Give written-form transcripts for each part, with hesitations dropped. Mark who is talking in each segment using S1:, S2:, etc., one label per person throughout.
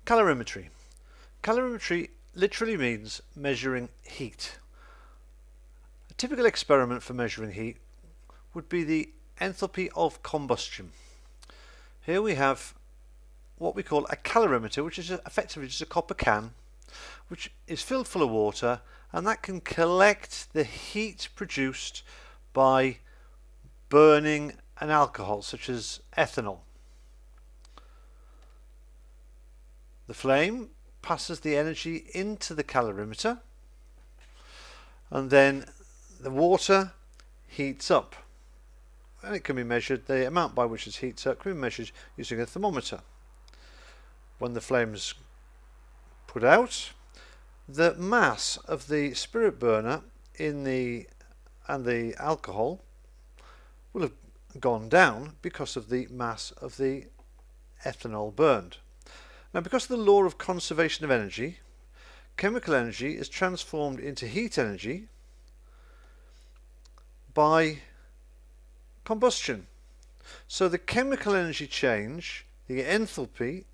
S1: Calorimetry. Calorimetry literally means measuring heat. A typical experiment for measuring heat would be the enthalpy of combustion. Here we have what we call a calorimeter, which is effectively just a copper can, which is filled full of water, and that can collect the heat produced by burning an alcohol such as ethanol. The flame passes the energy into the calorimeter, and then the water heats up, and it can be measured. The amount by which it heats up can be measured using a thermometer. When the flame's put out, the mass of the spirit burner and the alcohol will have gone down because of the mass of the ethanol burned. Now, because of the law of conservation of energy, chemical energy is transformed into heat energy by combustion. So the chemical energy change, the enthalpy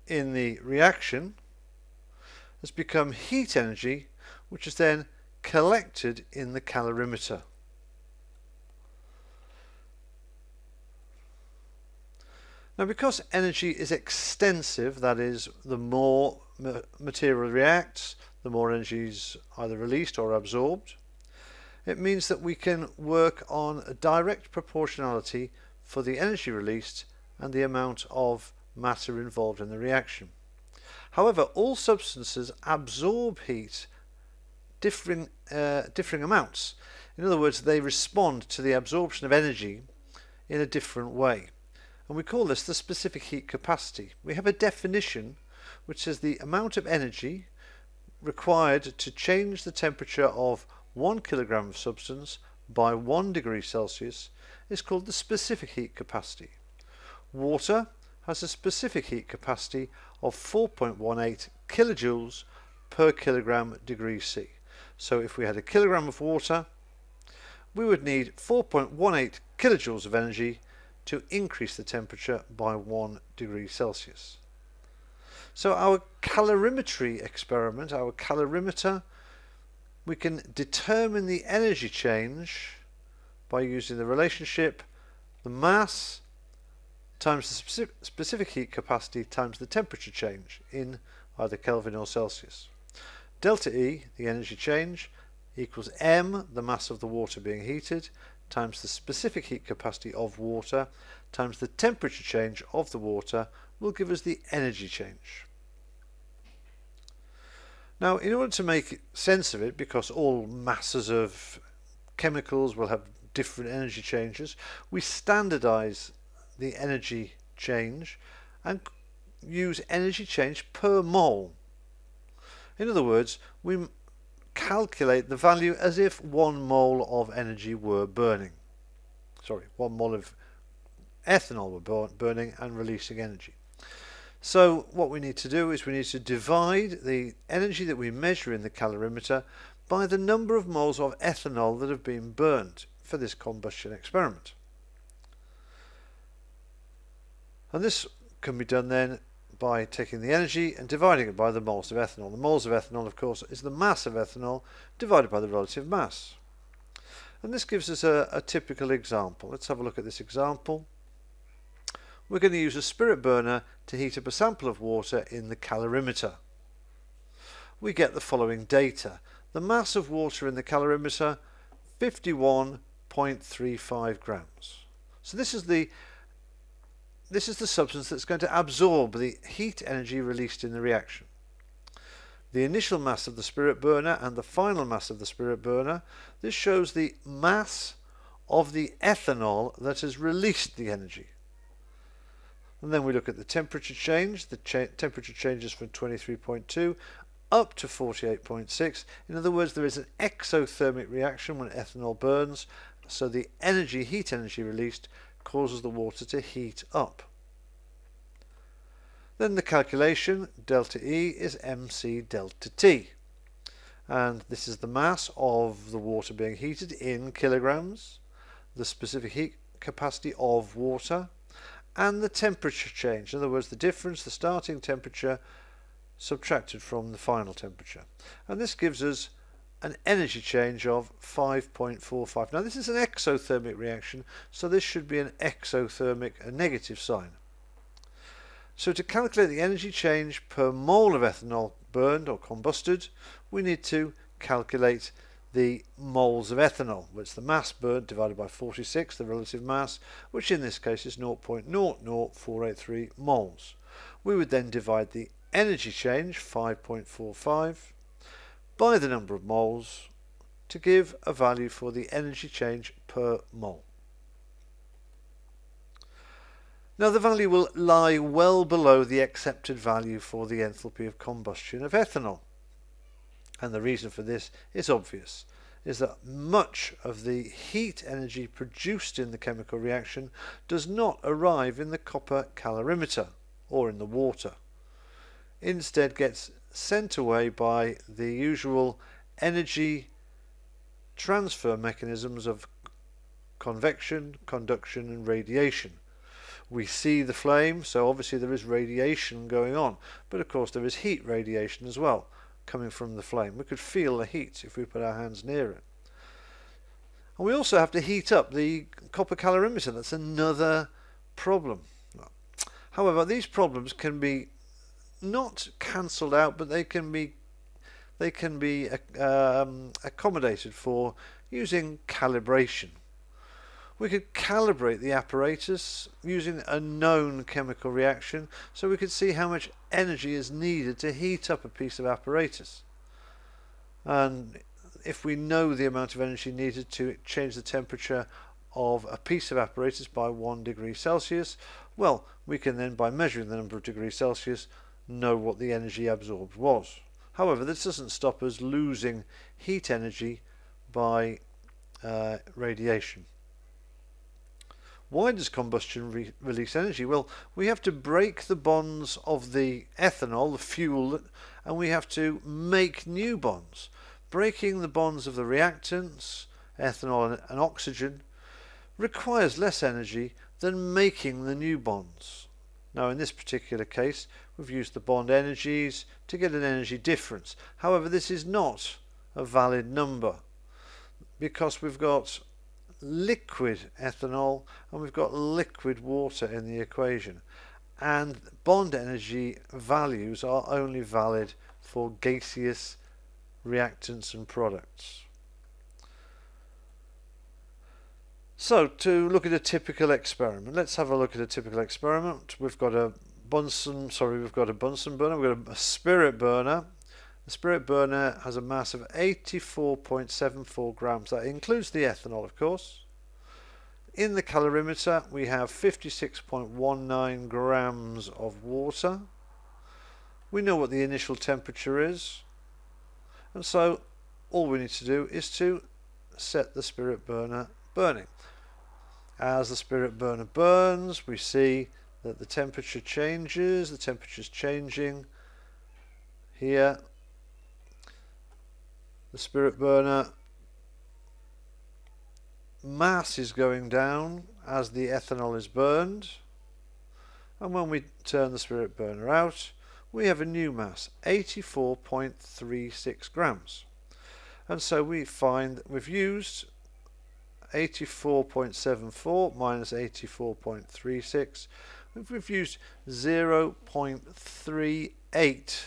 S1: in the reaction, has become heat energy, which is then collected in the calorimeter. Now, because energy is extensive, that is, the more material reacts, the more energy is either released or absorbed, it means that we can work on a direct proportionality for the energy released and the amount of matter involved in the reaction. However, all substances absorb heat differing amounts. In other words, they respond to the absorption of energy in a different way. And we call this the specific heat capacity. We have a definition which says the amount of energy required to change the temperature of 1 kilogram of substance by 1 degree Celsius is called the specific heat capacity. Water has a specific heat capacity of 4.18 kilojoules per kilogram degree C. So if we had a kilogram of water, we would need 4.18 kilojoules of energy to increase the temperature by 1 degree Celsius. So our calorimetry experiment, our calorimeter, we can determine the energy change by using the relationship the mass times the specific heat capacity times the temperature change in either Kelvin or Celsius. Delta E, the energy change, equals m, the mass of the water being heated, times the specific heat capacity of water times the temperature change of the water will give us the energy change. Now, in order to make sense of it, because all masses of chemicals will have different energy changes, we standardize the energy change and use energy change per mole. In other words, we calculate the value as if 1 mole of energy were burning. 1 mole of ethanol were burning and releasing energy. So what we need to do is we need to divide the energy that we measure in the calorimeter by the number of moles of ethanol that have been burnt for this combustion experiment. And this can be done then by taking the energy and dividing it by the moles of ethanol. The moles of ethanol, of course, is the mass of ethanol divided by the relative mass. And this gives us a typical example. Let's have a look at this example. We're going to use a spirit burner to heat up a sample of water in the calorimeter. We get the following data. The mass of water in the calorimeter, 51.35 grams. So this is the substance that's going to absorb the heat energy released in the reaction. The initial mass of the spirit burner and the final mass of the spirit burner, this shows the mass of the ethanol that has released the energy. And then we look at the temperature change. The temperature changes from 23.2 up to 48.6. In other words, there is an exothermic reaction when ethanol burns, so the heat energy released causes the water to heat up. Then the calculation, delta E is mc delta T. And this is the mass of the water being heated in kilograms, the specific heat capacity of water, and the temperature change. In other words, the difference, the starting temperature subtracted from the final temperature. And this gives us an energy change of 5.45. Now this is an exothermic reaction, so this should be an exothermic, a negative sign. So to calculate the energy change per mole of ethanol burned or combusted, we need to calculate the moles of ethanol, which is the mass burned divided by 46, the relative mass, which in this case is 0.00483 moles. We would then divide the energy change, 5.45, by the number of moles to give a value for the energy change per mole. Now the value will lie well below the accepted value for the enthalpy of combustion of ethanol. And the reason for this is obvious, is that much of the heat energy produced in the chemical reaction does not arrive in the copper calorimeter or in the water. Instead gets sent away by the usual energy transfer mechanisms of convection, conduction and radiation. We see the flame, so obviously there is radiation going on, but of course there is heat radiation as well coming from the flame. We could feel the heat if we put our hands near it. And we also have to heat up the copper calorimeter. That's another problem. However, these problems can be not cancelled out, but they can be accommodated for using calibration. We could calibrate the apparatus using a known chemical reaction, so we could see how much energy is needed to heat up a piece of apparatus. And if we know the amount of energy needed to change the temperature of a piece of apparatus by 1 degree Celsius, well, we can then, by measuring the number of degrees Celsius, know what the energy absorbed was. However, this doesn't stop us losing heat energy by radiation. Why does combustion release energy? Well, we have to break the bonds of the ethanol, the fuel, and we have to make new bonds. Breaking the bonds of the reactants, ethanol and oxygen, requires less energy than making the new bonds. Now in this particular case, we've used the bond energies to get an energy difference. However, this is not a valid number because we've got liquid ethanol and we've got liquid water in the equation, and bond energy values are only valid for gaseous reactants and products. So to look at a typical experiment, let's have a look at a typical experiment. We've got a Bunsen burner, we've got a spirit burner. The spirit burner has a mass of 84.74 grams. That includes the ethanol, of course. In the calorimeter, we have 56.19 grams of water. We know what the initial temperature is. And so all we need to do is to set the spirit burner burning. As the spirit burner burns, we see that the temperature changes. The temperature is changing here. The spirit burner mass is going down as the ethanol is burned, and when we turn the spirit burner out, we have a new mass, 84.36 grams. And so we find that we've used 84.74 minus 84.36. We've used 0.38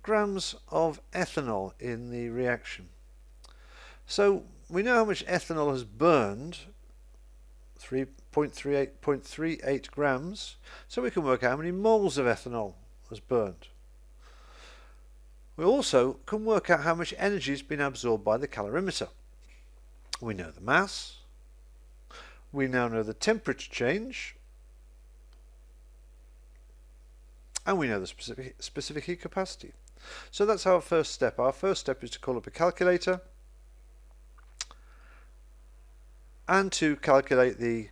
S1: grams of ethanol in the reaction. So we know how much ethanol has burned, 3.38 grams, so we can work out how many moles of ethanol was burned. We also can work out how much energy has been absorbed by the calorimeter. We know the mass, we now know the temperature change, and we know the specific heat capacity. So that's our first step. Our first step is to call up a calculator and to calculate the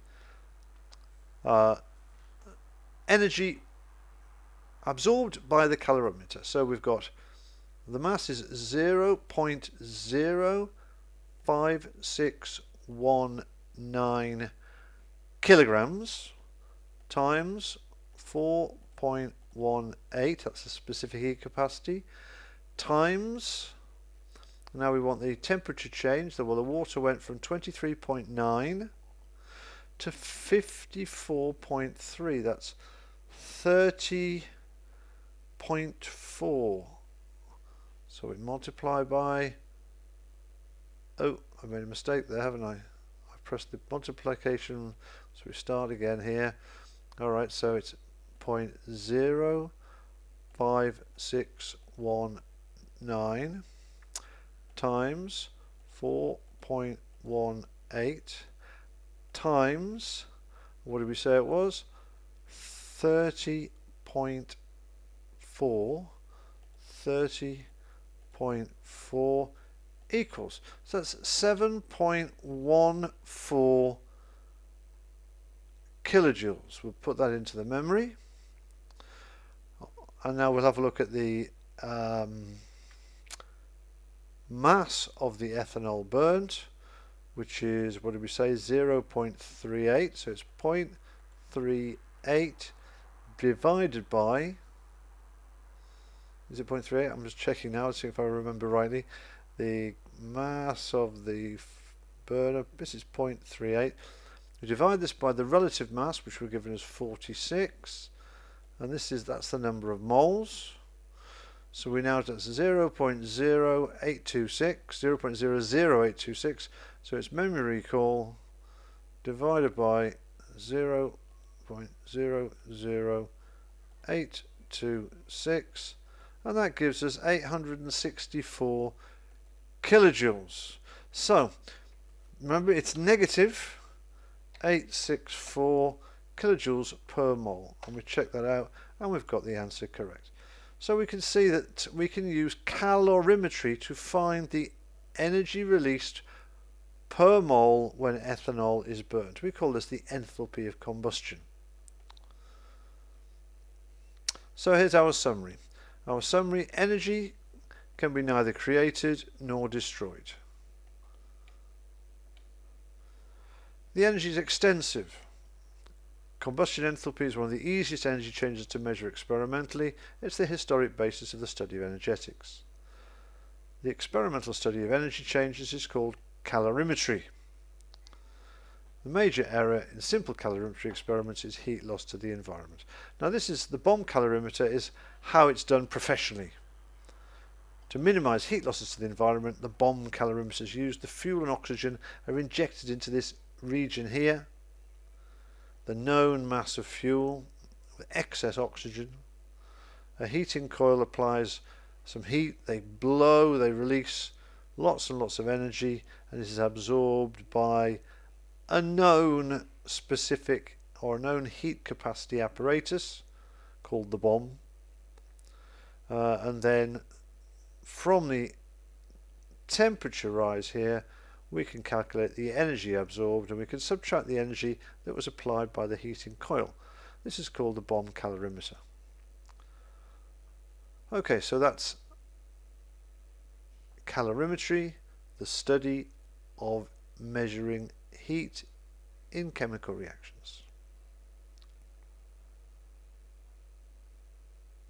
S1: energy absorbed by the calorimeter. So we've got the mass is 0.05619 kilograms times 4.0 that's the specific heat capacity, times, now we want the temperature change. Well, the water went from 23.9 to 54.3, that's 30.4. So we multiply by, oh, I made a mistake there, haven't I? I pressed the multiplication, so we start again here. Alright, so it's 0.05619 times 4.18 times, what did we say it was? 30.4 equals, so that's 7.14 kilojoules. We'll put that into the memory, and now we'll have a look at the mass of the ethanol burnt, which is, what did we say, 0.38, so it's 0.38 divided by, is it 0.38? I'm just checking now to see if I remember rightly. The mass of the burner, this is 0.38. We divide this by the relative mass, which we're given as 46, and that's the number of moles. So we now, that's 0.00826, so it's memory recall divided by 0.00826, and that gives us 864 kilojoules. So remember, it's negative 864 kilojoules per mole, and we check that out and we've got the answer correct. So we can see that we can use calorimetry to find the energy released per mole when ethanol is burnt. We call this the enthalpy of combustion. So here's our summary. Our summary: energy can be neither created nor destroyed. The energy is extensive. Combustion enthalpy is one of the easiest energy changes to measure experimentally. It's the historic basis of the study of energetics. The experimental study of energy changes is called calorimetry. The major error in simple calorimetry experiments is heat loss to the environment. Now this is, the bomb calorimeter is how it's done professionally. To minimize heat losses to the environment, the bomb calorimeter is used. The fuel and oxygen are injected into this region here. The known mass of fuel with excess oxygen. A heating coil applies some heat, they blow, they release lots and lots of energy, and this is absorbed by a known specific or a known heat capacity apparatus called the bomb. And then from the temperature rise here, we can calculate the energy absorbed, and we can subtract the energy that was applied by the heating coil. This is called the bomb calorimeter. Okay, so that's calorimetry, the study of measuring heat in chemical reactions.